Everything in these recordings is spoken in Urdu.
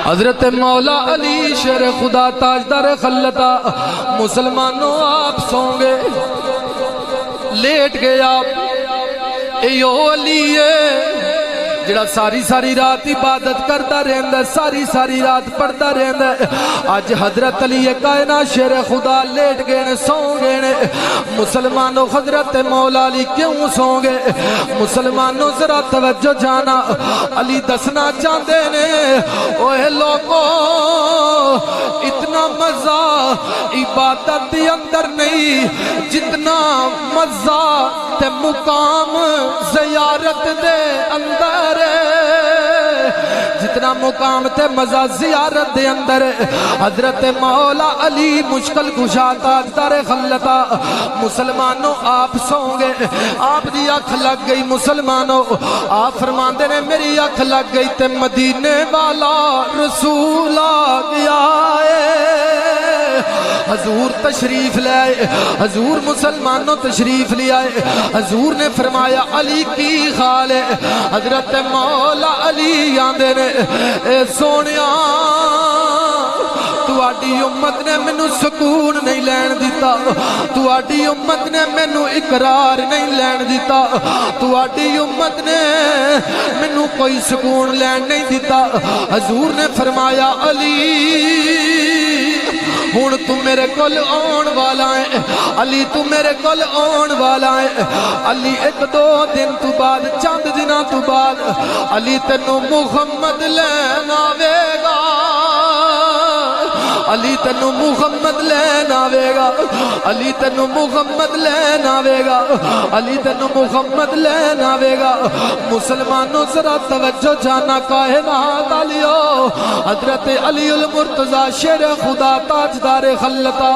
حضرت مولا علی شیر خدا تاجدار خلتا مسلمانوں آپ سوں گے لیٹ گئے آپ ایو علی جڑا ساری رات عبادت کرتا رہندا ساری رات پڑھتا رہندا آج حضرت علی کائنات شیر خدا لیٹ گئے نے سو گئے نے مسلمانوں حضرت مولا علی کیوں سو گئے مسلمانوں ذرا توجہ جانا علی دسنا چاہتے نے اوہ لوگوں اتنا مزہ عبادت دی اندر نہیں جتنا مزہ تے مقام زیارت دے اندر جتنا مقام تے مزہ زیارت دے اندر حضرت مولا علی مشکل کشا تاجدار خلتا مسلمانوں آپ سوں گے آپ دی آنکھ لگ گئی مسلمانوں آپ فرماندے نے میری آنکھ لگ گئی تے مدینے والا رسول آ گیا حضور تشریف لے آئے حضور مسلمانوں تشریف لے آئے حضور نے فرمایا علی کی خال ہے حضرت مولا علی آندے نے اے سونیا تواڈی امت نے مینوں سکون نہیں لین دیتا تواڈی امت نے مینوں اقرار نہیں لین دیتا تواڈی امت نے مینوں کوئی سکون لین نہیں دیتا حضور نے فرمایا علی ہون تو میرے کول آن والا ہے علی تو میرے کول آن والا ہے علی ایک دو دن تو بعد چند دنوں تو بعد علی تینوں محمد لین آوے گا علی تینوں محمد لین آوے گا علی تینوں محمد لین آوے گا علی تینوں محمد لین آوے گا مسلمانوں ذرا توجہ جانا کائنات علیو حضرت علی المرتضی شیر خدا تاجدار خلتا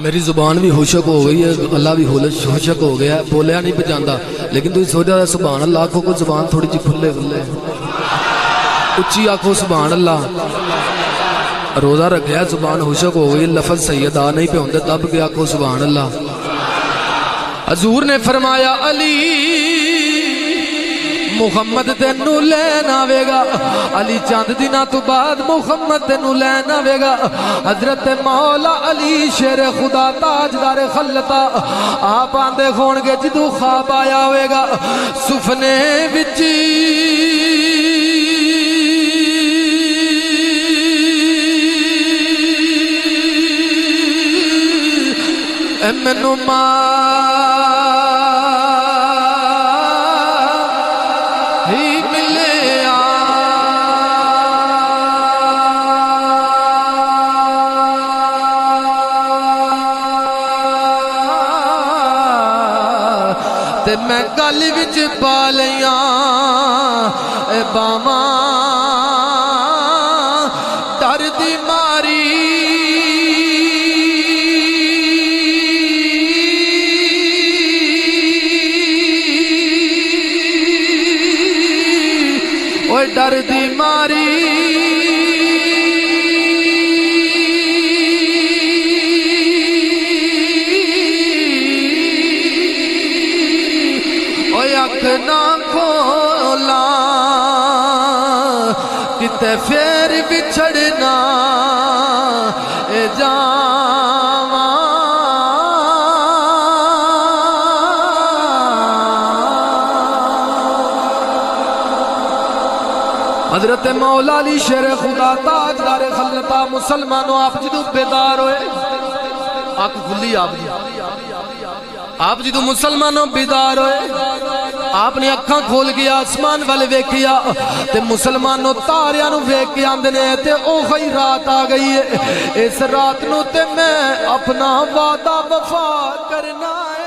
میری زبان بھی ہوشک ہو گئی ہے اللہ بھی ہوشک ہو گیا ہے بولیا نہیں بجاندہ لیکن تو سوچ رہا ہے سبحان اللہ آنکھوں کو زبان تھوڑی جی کھلے اچھی آنکھوں سبحان اللہ روزہ رکھیا زبان ہوشک ہو گئی لفظ سید آ نہیں پہ ہوندے تب کہ آنکھوں سبحان اللہ حضور نے فرمایا علی محمد تینوں لین آوے گا علی چاند دنہ تو بعد محمد تینوں لین آوے گا حضرت مولا علی شیر خدا تاجدار خلتا آپ آندے خون گے جدو خواب آیا ہوئے گا سفنے وچی امنو ہی ملے تے میں گل وچ پا لیاں اے باواں ڈر دی ماری ڈر دی ماری اوہ اکھ نہ کھولا کتے پھر بچھڑنا اے جاواں حضرت مولا علی شیر خدا تاجدار خلتا مسلمانوں آپ جدو بیدار ہوئے آنکھ کھلی آپ جدو مسلمانوں بیدار ہوئے آپ نے اکھاں کھول گیا آسمان والے ویکھیا تے مسلمانوں تاریاں نو ویکھ کے آندنے تے اوہی رات آ گئی ہے اس رات نو تے میں اپنا وعدہ وفا کرنا ہے